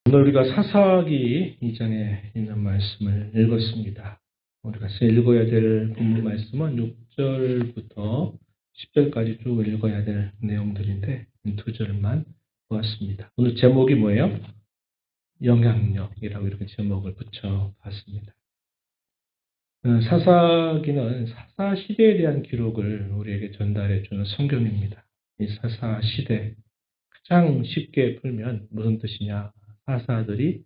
오늘 우리가 사사기 2장에 있는 말씀을 읽었습니다. 우리가 읽어야 될 본문 말씀은 6절부터 10절까지 쭉 읽어야 될 내용들인데 2절만 보았습니다. 오늘 제목이 뭐예요? 영향력이라고 이렇게 제목을 붙여봤습니다. 사사기는 사사시대에 대한 기록을 우리에게 전달해주는 성경입니다. 이 사사시대 가장 쉽게 풀면 무슨 뜻이냐? 사사들이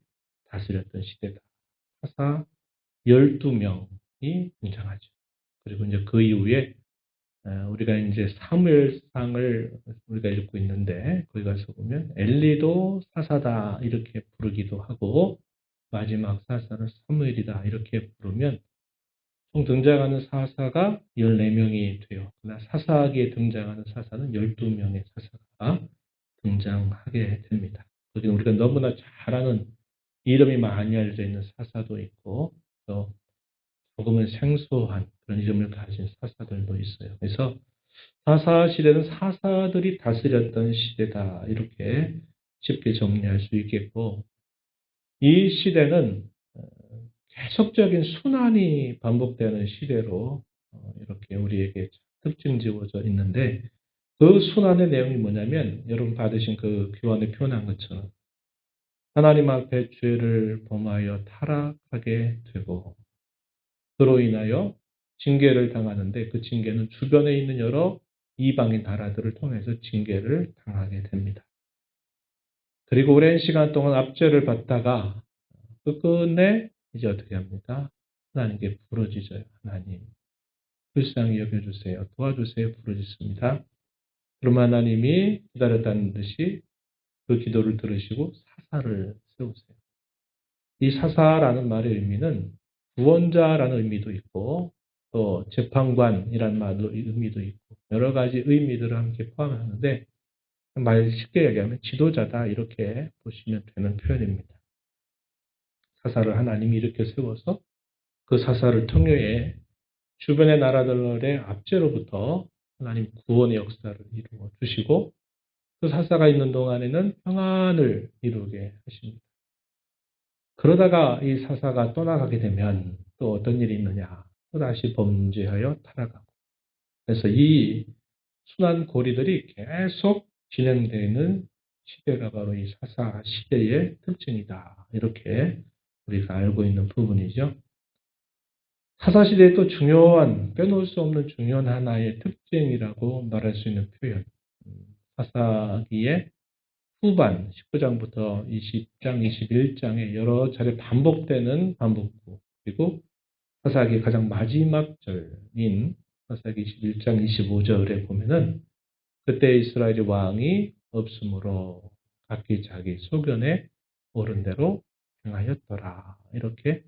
다스렸던 시대다. 사사 12명이 등장하죠. 그리고 이제 그 이후에 우리가 이제 사무엘상을 우리가 읽고 있는데 거기 가서 보면 엘리도 사사다 이렇게 부르기도 하고 마지막 사사는 사무엘이다 이렇게 부르면 총 등장하는 사사가 14명이 돼요. 그러나 사사기에 등장하는 사사는 12명의 사사가 등장하게 됩니다. 거기는 우리가 너무나 잘 아는 이름이 많이 알려져 있는 사사도 있고 또 조금은 생소한 그런 이름을 가진 사사들도 있어요. 그래서 사사 시대는 사사들이 다스렸던 시대다 이렇게 쉽게 정리할 수 있겠고 이 시대는 계속적인 순환이 반복되는 시대로 이렇게 우리에게 특징 지어져 있는데 그 순환의 내용이 뭐냐면 여러분 받으신 그 교환에 표현한 것처럼 하나님 앞에 죄를 범하여 타락하게 되고 그로 인하여 징계를 당하는데 그 징계는 주변에 있는 여러 이방인 나라들을 통해서 징계를 당하게 됩니다. 그리고 오랜 시간 동안 압제를 받다가 끝내 이제 어떻게 합니까? 하나님께 부르짖어요. 하나님 불쌍히 여겨주세요. 도와주세요. 부르짖습니다. 그러면 하나님이 기다렸다는 듯이 그 기도를 들으시고 사사를 세우세요. 이 사사라는 말의 의미는 구원자라는 의미도 있고 또 재판관이라는 말로 의미도 있고 여러 가지 의미들을 함께 포함하는데 말 쉽게 얘기하면 지도자다 이렇게 보시면 되는 표현입니다. 사사를 하나님이 이렇게 세워서 그 사사를 통해 주변의 나라들의 압제로부터 하나님 구원의 역사를 이루어 주시고 그 사사가 있는 동안에는 평안을 이루게 하십니다. 그러다가 이 사사가 떠나가게 되면 또 어떤 일이 있느냐? 또다시 범죄하여 타락하고. 그래서 이 순환 고리들이 계속 진행되는 시대가 바로 이 사사 시대의 특징이다. 이렇게 우리가 알고 있는 부분이죠. 사사 시대의 또 중요한, 빼놓을 수 없는 중요한 하나의 특징이라고 말할 수 있는 표현. 사사기의 후반 19장부터 20장, 21장에 여러 차례 반복되는 반복구 그리고 사사기의 가장 마지막 절인 사사기 21장 25절에 보면은 그때 이스라엘의 왕이 없으므로 각기 자기 소견에 옳은 대로 행하였더라. 이렇게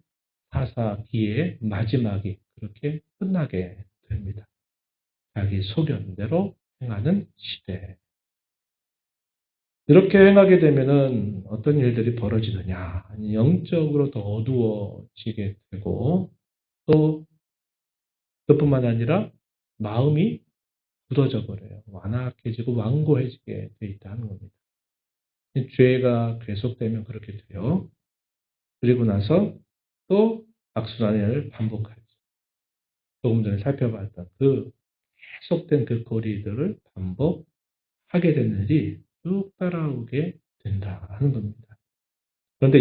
사사기의 마지막이 그렇게 끝나게 됩니다. 자기 소견대로 행하는 시대. 이렇게 행하게 되면은 어떤 일들이 벌어지느냐. 영적으로 더 어두워지게 되고 또 그뿐만 아니라 마음이 굳어져 버려요. 완악해지고 완고해지게 돼 있다는 겁니다. 죄가 계속되면 그렇게 돼요. 그리고 나서 또 악순환을 반복하죠. 조금 전에 살펴봤던 그 계속된 그 고리들을 반복하게 되는 일이 쭉 따라오게 된다 하는 겁니다. 그런데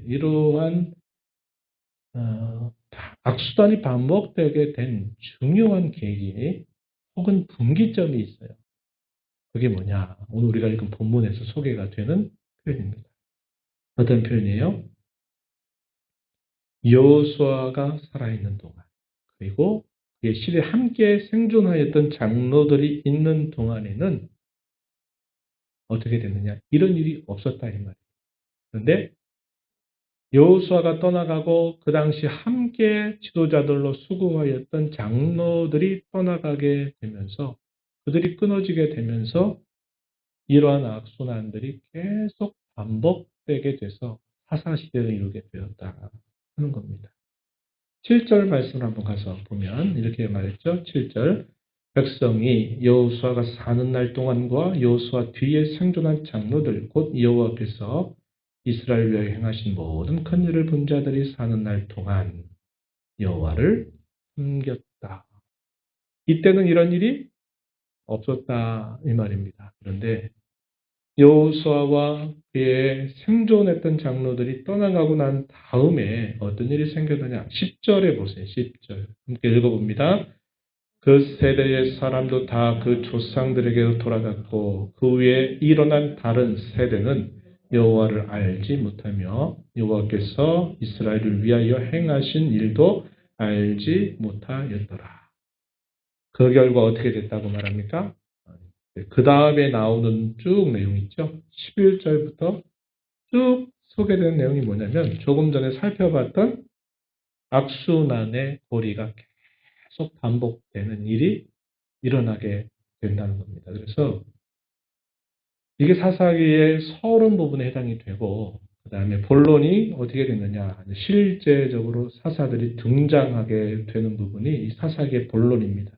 이러한 악순환이 반복되게 된 중요한 계기 혹은 분기점이 있어요. 그게 뭐냐? 오늘 우리가 읽은 본문에서 소개가 되는 표현입니다. 어떤 표현이에요? 여호수아가 살아있는 동안 그리고 그의 시대에 함께 생존하였던 장로들이 있는 동안에는 어떻게 됐느냐? 이런 일이 없었다 이 말이에요. 그런데 여호수아가 떠나가고 그 당시 함께 지도자들로 수고하였던 장로들이 떠나가게 되면서 그들이 끊어지게 되면서 이러한 악순환들이 계속 반복되게 돼서 사사시대를 이루게 되었다 하는 겁니다. 7절 말씀을 한번 가서 보면 이렇게 말했죠. 7절 백성이 여호수아가 사는 날 동안과 여호수아 뒤에 생존한 장로들 곧 여호와께서 이스라엘 위하여 행하신 모든 큰 일을 본 자들이 사는 날 동안 여호와를 숨겼다. 이때는 이런 일이 없었다 이 말입니다. 그런데 여호수아와 그의 생존했던 장로들이 떠나가고 난 다음에 어떤 일이 생겼느냐? 10절에 보세요. 10절. 함께 읽어봅니다. 그 세대의 사람도 다 그 조상들에게로 돌아갔고 그 위에 일어난 다른 세대는 여호와를 알지 못하며 여호와께서 이스라엘을 위하여 행하신 일도 알지 못하였더라. 그 결과 어떻게 됐다고 말합니까? 그 다음에 나오는 쭉 내용 있죠. 11절부터 쭉 소개되는 내용이 뭐냐면 조금 전에 살펴봤던 악순환의 고리가 계속 반복되는 일이 일어나게 된다는 겁니다. 그래서 이게 사사기의 서론 부분에 해당이 되고 그 다음에 본론이 어떻게 됐느냐. 실제적으로 사사들이 등장하게 되는 부분이 이 사사기의 본론입니다.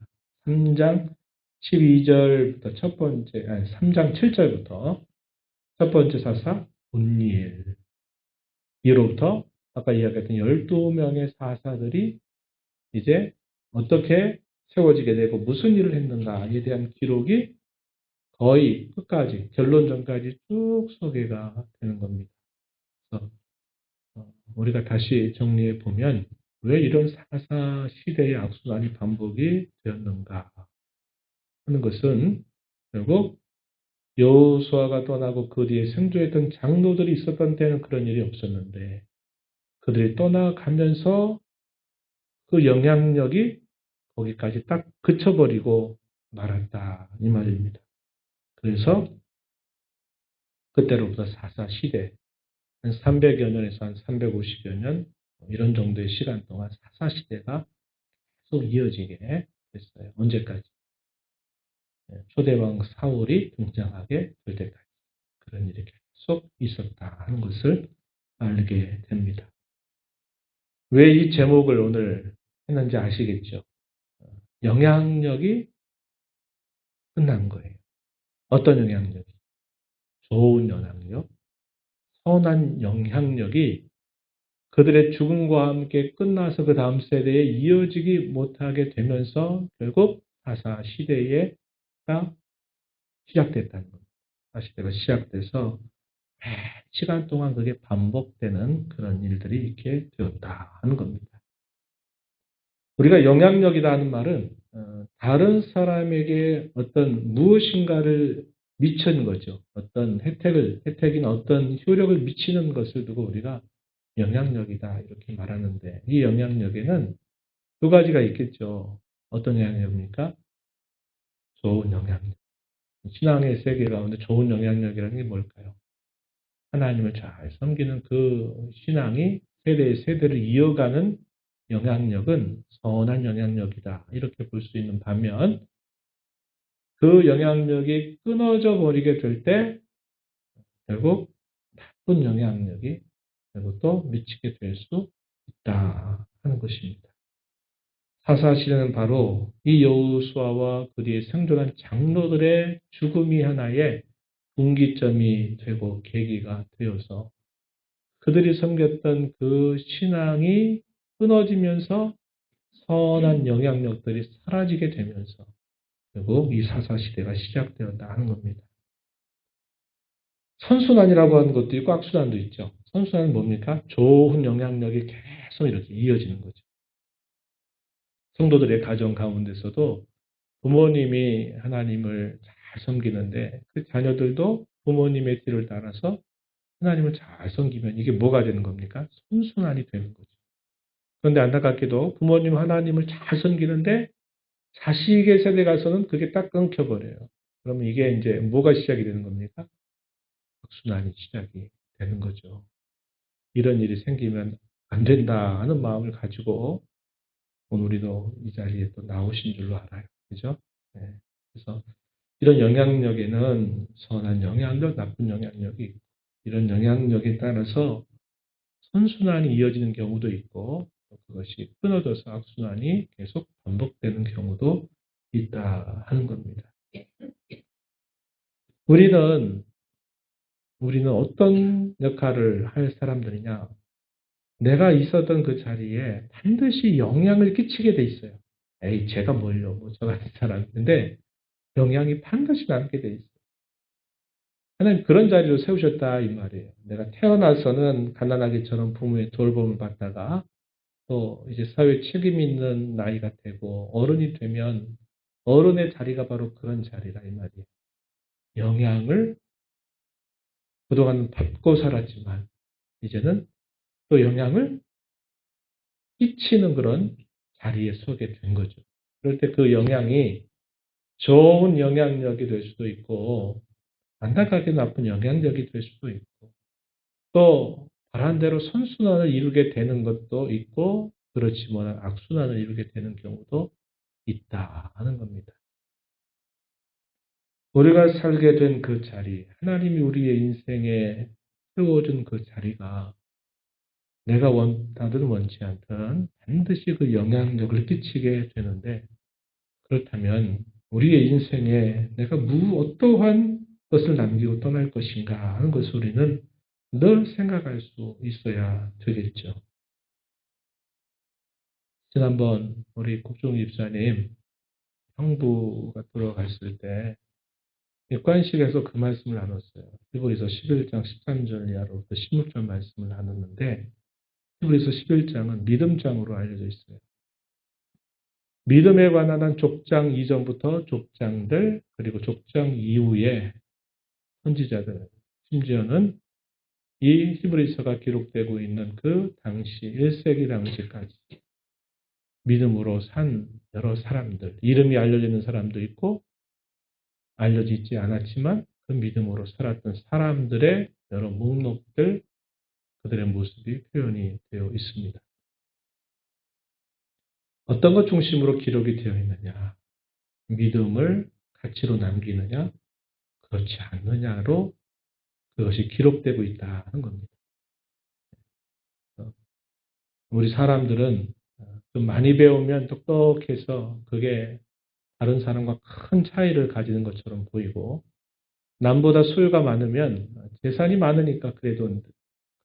3장 12절부터 3장 7절부터 첫 번째 사사 온니엘 이로부터 아까 이야기했던 12명의 사사들이 이제 어떻게 세워지게 되고 무슨 일을 했는가에 대한 기록이 거의 끝까지 결론전까지 쭉 소개가 되는 겁니다. 그래서 우리가 다시 정리해 보면 왜 이런 사사 시대의 악순환이 반복이 되었는가 하는 것은 결국 여호수아가 떠나고 그 뒤에 생존했던 장로들이 있었던 때는 그런 일이 없었는데 그들이 떠나가면서 그 영향력이 거기까지 딱 그쳐버리고 말았다 이 말입니다. 그래서 그때로부터 사사 시대 한 300여 년에서 한 350여 년 이런 정도의 시간 동안 사사 시대가 계속 이어지게 됐어요. 언제까지? 초대왕 사울이 등장하게 될 때까지 그런 일이 계속 있었다 하는 것을 알게 됩니다. 왜 이 제목을 오늘 했는지 아시겠죠? 영향력이 끝난 거예요. 어떤 영향력이? 좋은 영향력, 선한 영향력이 그들의 죽음과 함께 끝나서 그 다음 세대에 이어지기 못하게 되면서 결국 사사 시대가 시작됐다는 겁니다. 사사 시대가 시작돼서 시간 동안 그게 반복되는 그런 일들이 있게 되었다 하는 겁니다. 우리가 영향력이다 하는 말은 다른 사람에게 어떤 무엇인가를 미치는 거죠. 어떤 혜택이나 어떤 효력을 미치는 것을 두고 우리가 영향력이다 이렇게 말하는데 이 영향력에는 두 가지가 있겠죠. 어떤 영향력입니까? 좋은 영향력. 신앙의 세계 가운데 좋은 영향력이라는 게 뭘까요? 하나님을 잘 섬기는 그 신앙이 세대를 이어가는 영향력은 선한 영향력이다. 이렇게 볼 수 있는 반면 그 영향력이 끊어져 버리게 될 때 결국 나쁜 영향력이 결국 또 미치게 될 수 있다 하는 것입니다. 사사 시대는 바로 이 여호수아와 그 뒤에 생존한 장로들의 죽음이 하나의 분기점이 되고 계기가 되어서 그들이 섬겼던 그 신앙이 끊어지면서 선한 영향력들이 사라지게 되면서 결국 이 사사 시대가 시작되었다 하는 겁니다. 선순환이라고 하는 것도 있고 악순환도 있죠. 선순환은 뭡니까? 좋은 영향력이 계속 이렇게 이어지는 거죠. 성도들의 가정 가운데서도 부모님이 하나님을 잘 섬기는데 그 자녀들도 부모님의 뒤를 따라서 하나님을 잘 섬기면 이게 뭐가 되는 겁니까? 선순환이 되는 거죠. 그런데 안타깝게도 부모님 하나님을 잘 섬기는데 자식의 세대 가서는 그게 딱 끊겨버려요. 그러면 이게 이제 뭐가 시작이 되는 겁니까? 악순환이 시작이 되는 거죠. 이런 일이 생기면 안 된다 하는 마음을 가지고 오늘 우리도 이 자리에 또 나오신 줄로 알아요. 그죠? 네. 그래서 이런 영향력에는 선한 영향력, 나쁜 영향력이 있고 이런 영향력에 따라서 선순환이 이어지는 경우도 있고 그것이 끊어져서 악순환이 계속 반복되는 경우도 있다 하는 겁니다. 우리는 우리는 어떤 역할을 할 사람들이냐? 내가 있었던 그 자리에 반드시 영향을 끼치게 돼 있어요. 에이, 제가 뭘요? 뭐, 저 같은 사람인데, 영향이 반드시 남게 돼 있어요. 하나님 그런 자리로 세우셨다, 이 말이에요. 내가 태어나서는 가난하기처럼 부모의 돌봄을 받다가, 또 이제 사회 책임 있는 나이가 되고, 어른이 되면, 어른의 자리가 바로 그런 자리라, 이 말이에요. 영향을 그동안 받고 살았지만, 이제는 또 영향을 끼치는 그런 자리에 서게 된 거죠. 그럴 때 그 영향이 좋은 영향력이 될 수도 있고, 안타깝게 나쁜 영향력이 될 수도 있고, 또 바란 대로 선순환을 이루게 되는 것도 있고, 그렇지 못한 악순환을 이루게 되는 경우도 있다 하는 겁니다. 우리가 살게 된 그 자리, 하나님이 우리의 인생에 세워준 그 자리가 내가 원하든 원치 않든 반드시 그 영향력을 끼치게 되는데, 그렇다면 우리의 인생에 내가 어떠한 것을 남기고 떠날 것인가 하는 것을 우리는 늘 생각할 수 있어야 되겠죠. 지난번 우리 국종 집사님 형부가 돌아갔을 때 입관식에서 그 말씀을 나눴어요. 히브리서 11장 13절 이하로부터 16절 말씀을 나눴는데, 히브리서 11장은 믿음장으로 알려져 있어요. 믿음에 관한 한 족장 이전부터 족장들, 그리고 족장 이후에 선지자들, 심지어는 이 히브리서가 기록되고 있는 그 당시 1세기 당시까지 믿음으로 산 여러 사람들, 이름이 알려져 있는 사람도 있고 알려지지 않았지만 그 믿음으로 살았던 사람들의 여러 목록들, 그들의 모습이 표현이 되어 있습니다. 어떤 것 중심으로 기록이 되어 있느냐? 믿음을 가치로 남기느냐? 그렇지 않느냐로 그것이 기록되고 있다는 겁니다. 우리 사람들은 좀 많이 배우면 똑똑해서 그게 다른 사람과 큰 차이를 가지는 것처럼 보이고, 남보다 소유가 많으면 재산이 많으니까 그래도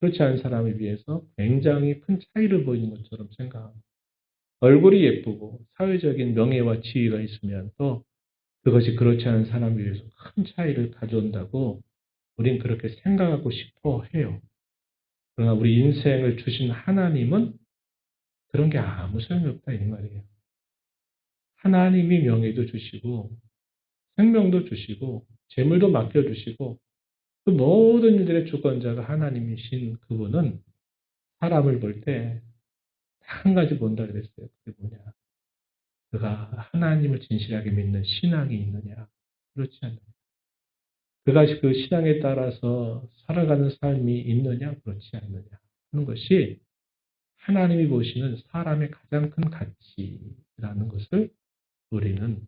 그렇지 않은 사람에 비해서 굉장히 큰 차이를 보이는 것처럼 생각합니다. 얼굴이 예쁘고 사회적인 명예와 지위가 있으면 또 그것이 그렇지 않은 사람에 비해서 큰 차이를 가져온다고 우린 그렇게 생각하고 싶어 해요. 그러나 우리 인생을 주신 하나님은 그런 게 아무 소용이 없다 이 말이에요. 하나님이 명예도 주시고 생명도 주시고 재물도 맡겨주시고 그 모든 일들의 주권자가 하나님이신 그분은 사람을 볼 때 한 가지 본다 그랬어요. 그게 뭐냐? 그가 하나님을 진실하게 믿는 신앙이 있느냐? 그렇지 않느냐? 그가 그 신앙에 따라서 살아가는 삶이 있느냐? 그렇지 않느냐? 하는 것이 하나님이 보시는 사람의 가장 큰 가치라는 것을 우리는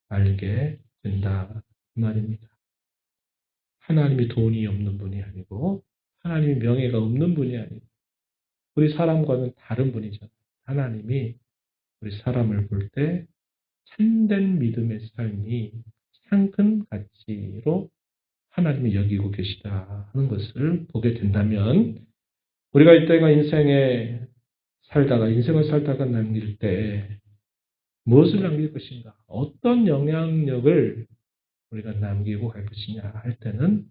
알게 된다 그 말입니다. 하나님이 돈이 없는 분이 아니고 하나님이 명예가 없는 분이 아니고 우리 사람과는 다른 분이잖아요. 하나님이 우리 사람을 볼 때 참된 믿음의 삶이 가장 큰 가치로 하나님이 여기고 계시다 하는 것을 보게 된다면, 우리가 이때가 인생을 살다가 남길 때 무엇을 남길 것인가, 어떤 영향력을 우리가 남기고 갈 것이냐 할 때는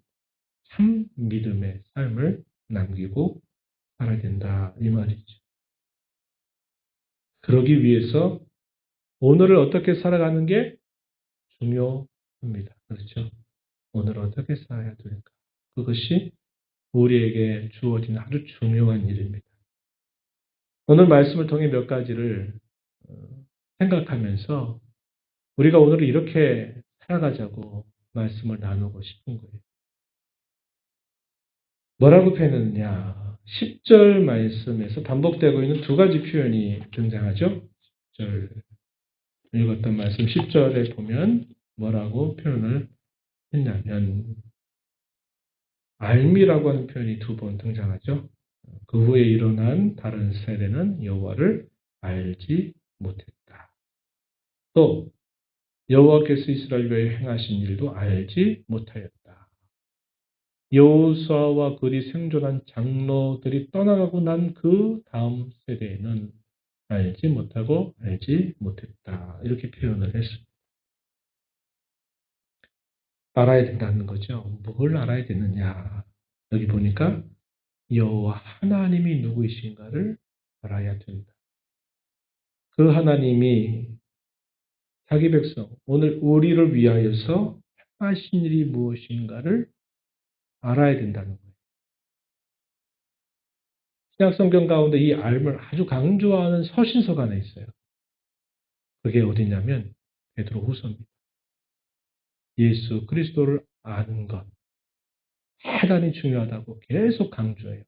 참 믿음의 삶을 남기고 살아야 된다 이 말이죠. 그러기 위해서 오늘을 어떻게 살아가는 게 중요합니다. 그렇죠? 오늘 어떻게 살아야 될까? 그것이 우리에게 주어진 아주 중요한 일입니다. 오늘 말씀을 통해 몇 가지를 어, 생각하면서 우리가 오늘을 이렇게 살아가자고 말씀을 나누고 싶은 거예요. 뭐라고 표현했느냐? 10절 말씀에서 반복되고 있는 두 가지 표현이 등장하죠. 10절 읽었던 말씀 10절에 보면 뭐라고 표현을 했냐면 알미라고 하는 표현이 두 번 등장하죠. 그 후에 일어난 다른 세대는 여호와를 알지 못했다. 또 여호와께서 이스라엘 위에 행하신 일도 알지 못하였다. 여호수아와 그리 생존한 장로들이 떠나가고 난 그 다음 세대에는 알지 못하고 알지 못했다. 이렇게 표현을 했습니다. 알아야 된다는 거죠. 뭘 알아야 되느냐. 여기 보니까 여호와 하나님이 누구이신가를 알아야 된다. 그 하나님이 자기 백성, 오늘 우리를 위하여서 행하신 일이 무엇인가를 알아야 된다는 거예요. 신약성경 가운데 이 알을 아주 강조하는 서신서가 하나 있어요. 그게 어디냐면 베드로후서입니다. 예수 그리스도를 아는 것 대단히 중요하다고 계속 강조해요.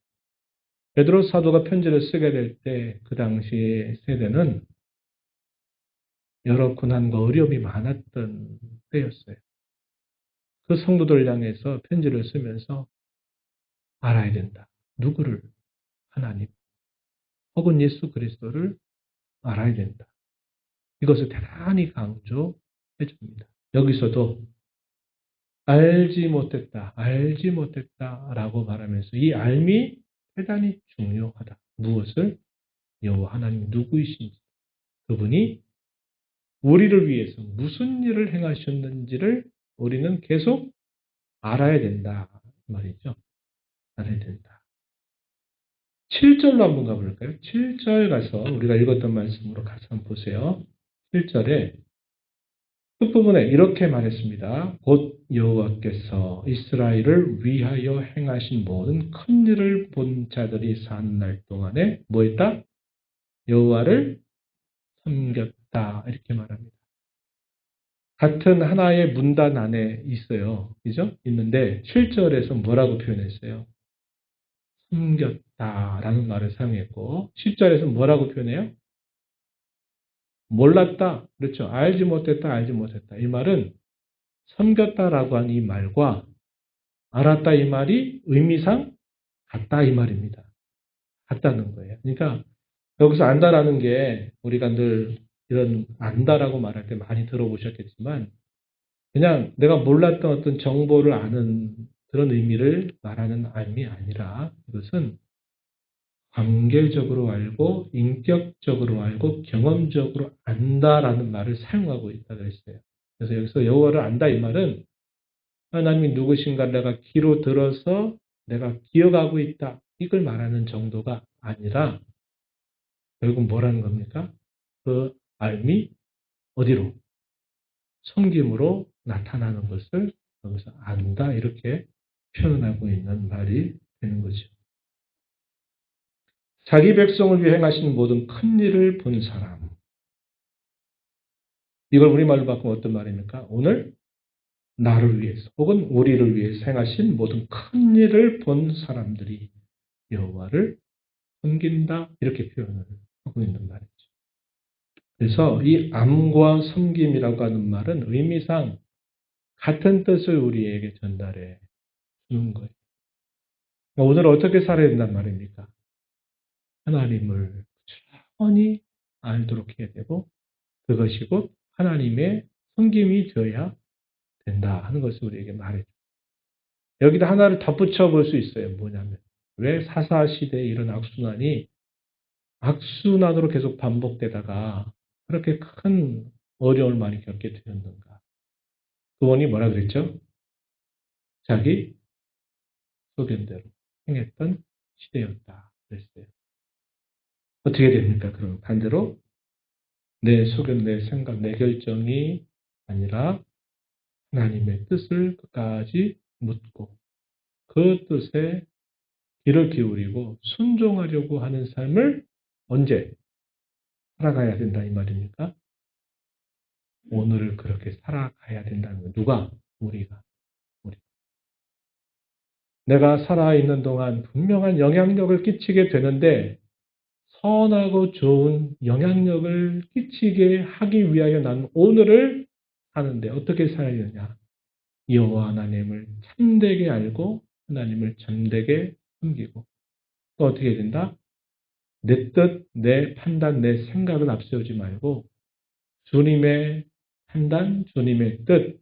베드로 사도가 편지를 쓰게 될 때 그 당시의 세대는 여러 고난과 어려움이 많았던 때였어요. 그 성도들 향해서 편지를 쓰면서 알아야 된다. 누구를? 하나님 혹은 예수 그리스도를 알아야 된다. 이것을 대단히 강조해 줍니다. 여기서도 알지 못했다 라고 말하면서 이 알미 대단히 중요하다. 무엇을? 여호와 하나님 누구이신지, 그분이 우리를 위해서 무슨 일을 행하셨는지를 우리는 계속 알아야 된다 말이죠. 알아야 된다. 7절로 한번 가볼까요? 7절 가서 우리가 읽었던 말씀으로 가서 한번 보세요. 7절에 끝부분에 이렇게 말했습니다. 곧 여호와께서 이스라엘을 위하여 행하신 모든 큰 일을 본 자들이 사는 날 동안에 뭐 했다? 여호와를 섬겼다. 이렇게 말합니다. 같은 하나의 문단 안에 있어요. 그죠? 있는데 7절에서 뭐라고 표현했어요? 숨겼다라는 말을 사용했고 10절에서 뭐라고 표현해요? 몰랐다. 그렇죠. 알지 못했다. 이 말은 섬겼다라고 한 이 말과 알았다 이 말이 의미상 같다 이 말입니다. 같다는 거예요. 그러니까 여기서 안다라는 게 우리가 늘 이런 안다라고 말할 때 많이 들어보셨겠지만 그냥 내가 몰랐던 어떤 정보를 아는 그런 의미를 말하는 의미 아니라 이것은 관계적으로 알고 인격적으로 알고 경험적으로 안다라는 말을 사용하고 있다고 했어요. 그래서 여기서 여호와를 안다 이 말은 하나님이 누구신가 내가 귀로 들어서 내가 기억하고 있다 이걸 말하는 정도가 아니라 결국 뭐라는 겁니까? 그 알미 어디로? 섬김으로 나타나는 것을 여기서 안다 이렇게 표현하고 있는 말이 되는 거죠. 자기 백성을 위해 행하신 모든 큰 일을 본 사람. 이걸 우리말로 바꾸면 어떤 말입니까? 오늘 나를 위해서 혹은 우리를 위해서 행하신 모든 큰 일을 본 사람들이 여호와를 섬긴다 이렇게 표현을 하고 있는 말이죠. 그래서 이 암과 섬김이라고 하는 말은 의미상 같은 뜻을 우리에게 전달해 주는 거예요. 오늘 어떻게 살아야 된단 말입니까? 하나님을 충분히 알도록 해야 되고 그것이 곧 하나님의 섬김이 되어야 된다 하는 것을 우리에게 말해줘요. 여기다 하나를 덧붙여 볼 수 있어요. 뭐냐면 왜 사사시대에 이런 악순환이 악순환으로 계속 반복되다가 그렇게 큰 어려움을 많이 겪게 되었는가. 그원이 뭐라 그랬죠? 자기 소견대로 행했던 시대였다 그랬어요. 어떻게 됩니까? 그럼 반대로 내 소견, 내 생각, 내 결정이 아니라 하나님의 뜻을 끝까지 묻고 그 뜻에 귀를 기울이고 순종하려고 하는 삶을 언제 살아가야 된다 이 말입니까? 오늘을 그렇게 살아가야 된다는 거예요. 누가? 우리가. 우리. 내가 살아있는 동안 분명한 영향력을 끼치게 되는데 선하고 좋은 영향력을 끼치게 하기 위하여 나는 오늘을 사는데 어떻게 살아야 되느냐? 여호와 하나님을 참되게 알고 하나님을 참되게 섬기고 또 어떻게 해야 된다? 내 뜻, 내 판단, 내 생각을 앞세우지 말고 주님의 판단, 주님의 뜻,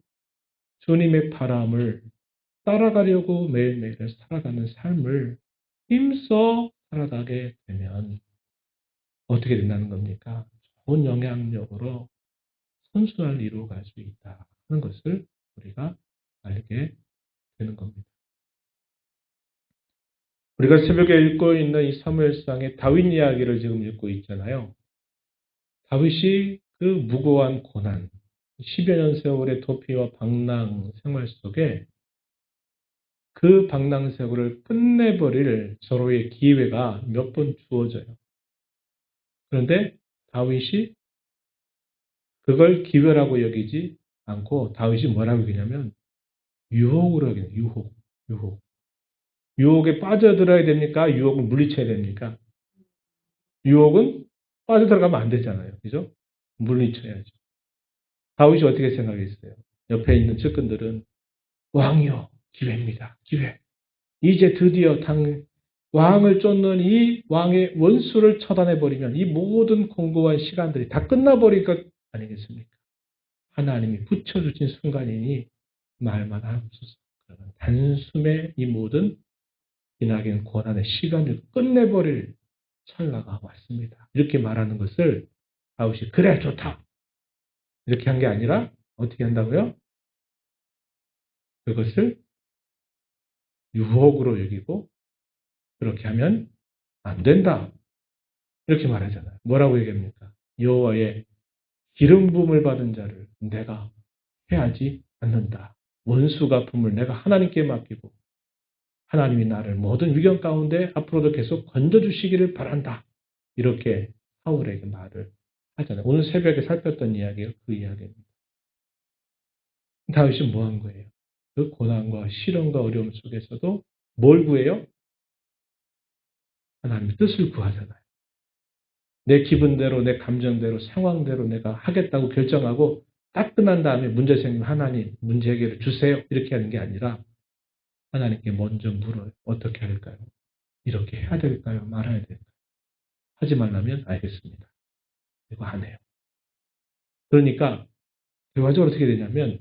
주님의 바람을 따라가려고 매일매일 살아가는 삶을 힘써 살아가게 되면 어떻게 된다는 겁니까? 좋은 영향력으로 선순환을 이루어갈 수 있다 하는 것을 우리가 알게 되는 겁니다. 우리가 새벽에 읽고 있는 이 사무엘상의 다윗 이야기를 지금 읽고 있잖아요. 다윗이 그 무고한 고난, 10여 년 세월의 도피와 방랑 생활 속에 그 방랑 세월을 끝내버릴 서로의 기회가 몇 번 주어져요. 그런데 다윗이 그걸 기회라고 여기지 않고 다윗이 뭐라고 여기냐면 유혹으로 여기는 유혹. 유혹에 빠져들어야 됩니까? 유혹을 물리쳐야 됩니까? 유혹은 빠져들어가면 안 되잖아요. 그죠? 물리쳐야죠. 다윗이 어떻게 생각했어요? 옆에 있는 측근들은 왕이요, 기회입니다. 기회. 이제 드디어 왕을 쫓는 이 왕의 원수를 처단해버리면 이 모든 공고한 시간들이 다 끝나버릴 것 아니겠습니까? 하나님이 붙여주신 순간이니 말만 하옵소서. 그러면 단숨에 이 모든 기나긴 고난의 시간을 끝내버릴 찰나가 왔습니다. 이렇게 말하는 것을 다윗이 그래 좋다. 이렇게 한 게 아니라 어떻게 한다고요? 그것을 유혹으로 여기고 그렇게 하면 안 된다. 이렇게 말하잖아요. 뭐라고 얘기합니까? 여호와의 기름 부음을 받은 자를 내가 해하지 않는다. 원수 갚음을 내가 하나님께 맡기고 하나님이 나를 모든 위경 가운데 앞으로도 계속 건져주시기를 바란다. 이렇게 사울에게 말을 하잖아요. 오늘 새벽에 살폈던 이야기가 그 이야기입니다. 다윗이 뭐 한 거예요? 그 고난과 시련과 어려움 속에서도 뭘 구해요? 하나님의 뜻을 구하잖아요. 내 기분대로, 내 감정대로, 상황대로 내가 하겠다고 결정하고 딱 끝난 다음에 문제 생기면 하나님 문제 해결을 주세요. 이렇게 하는 게 아니라 하나님께 먼저 물어요. 어떻게 할까요? 이렇게 해야 될까요? 말아야 될까요? 하지 말라면 알겠습니다. 이거 안 해요. 그러니까 결과적으로 어떻게 되냐면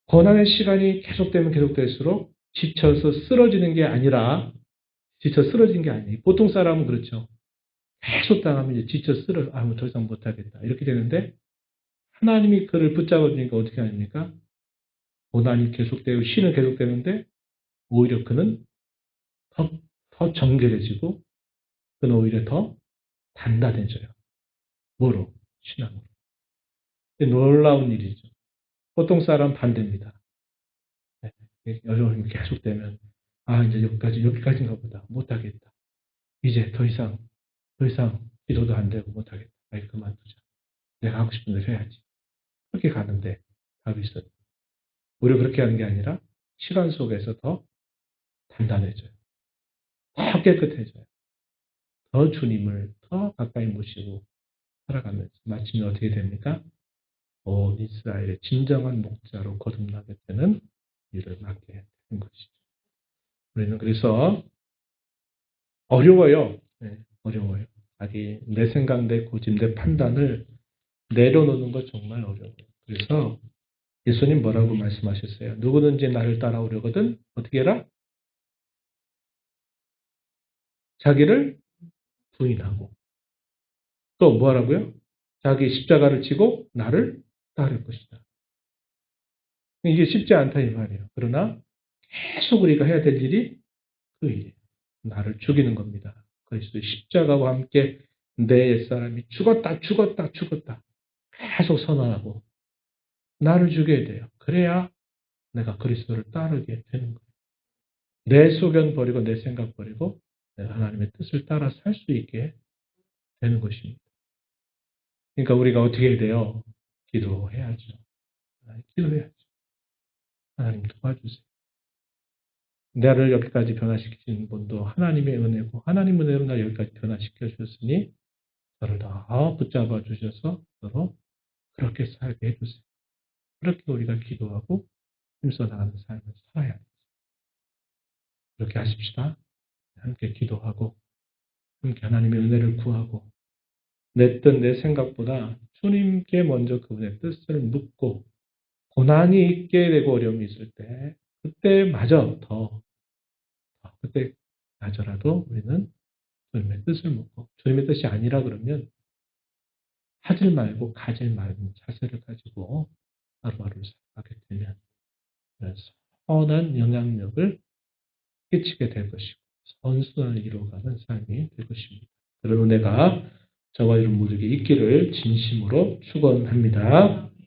고난의 시간이 계속되면 계속될수록 지쳐서 쓰러지는 게 아니라 지쳐 쓰러진 게 아니에요. 보통 사람은 그렇죠. 계속 당하면 이제 지쳐 뭐 더 이상 못하겠다. 이렇게 되는데 하나님이 그를 붙잡아주니까 어떻게 하십니까? 고난이 계속되고 시는 계속되는데 오히려 그는 더 정결해지고 그는 오히려 더 단단해져요. 뭐로? 신앙으로. 놀라운 일이죠. 보통 사람 반대입니다. 어려움이 계속되면 이제 여기까지인가 보다. 못하겠다. 이제 더 이상 기도도 안 되고 못하겠다. 그만두자. 내가 하고 싶은 대로 해야지. 그렇게 가는데 다윗은 오히려 그렇게 하는 게 아니라 시간 속에서 더 단단해져요. 더 깨끗해져요. 더 주님을 더 가까이 모시고 살아가면서 마침내 어떻게 됩니까? 온 이스라엘의 진정한 목자로 거듭나게 되는 일을 맡게 되는 것이죠. 우리는 그래서 어려워요. 네, 어려워요. 내 생각, 내 고집, 내 판단을 내려놓는 거 정말 어려워요. 그래서 예수님 뭐라고 말씀하셨어요? 누구든지 나를 따라오려거든 어떻게 해라? 자기를 부인하고 또 뭐하라고요? 자기 십자가를 지고 나를 따를 것이다. 이게 쉽지 않다 이 말이에요. 그러나 계속 우리가 해야 될 일이 그 일이에요. 나를 죽이는 겁니다. 그리스도의 십자가와 함께 내 옛사람이 죽었다. 계속 선언하고 나를 죽여야 돼요. 그래야 내가 그리스도를 따르게 되는 거예요. 내 소견 버리고 내 생각 버리고 내가 하나님의 뜻을 따라 살 수 있게 되는 것입니다. 그러니까 우리가 어떻게 해야 돼요? 기도해야죠. 기도해야죠. 하나님 도와주세요. 나를 여기까지 변화시키신 분도 하나님의 은혜고 하나님 은혜로 나를 여기까지 변화시켜 주셨으니 저를 더 붙잡아 주셔서 서로 그렇게 살게 해주세요. 그렇게 우리가 기도하고 힘써 나가는 삶을 살아야 돼요. 그렇게 하십시다. 함께 기도하고 함께 하나님의 은혜를 구하고 내 뜻, 내 생각보다 주님께 먼저 그분의 뜻을 묻고 고난이 있게 되고 어려움이 있을 때 그때마저 그때마저라도 우리는 주님의 뜻을 묻고 주님의 뜻이 아니라 그러면 하질 말고 가질 말고 자세를 가지고 하루하루를 살아가게 되면 선한 영향력을 끼치게 될 것이고 선순환을 이루어가는 삶이 될 것입니다. 그런 은혜가 저와 여러분 모두에게 있기를 진심으로 축원합니다.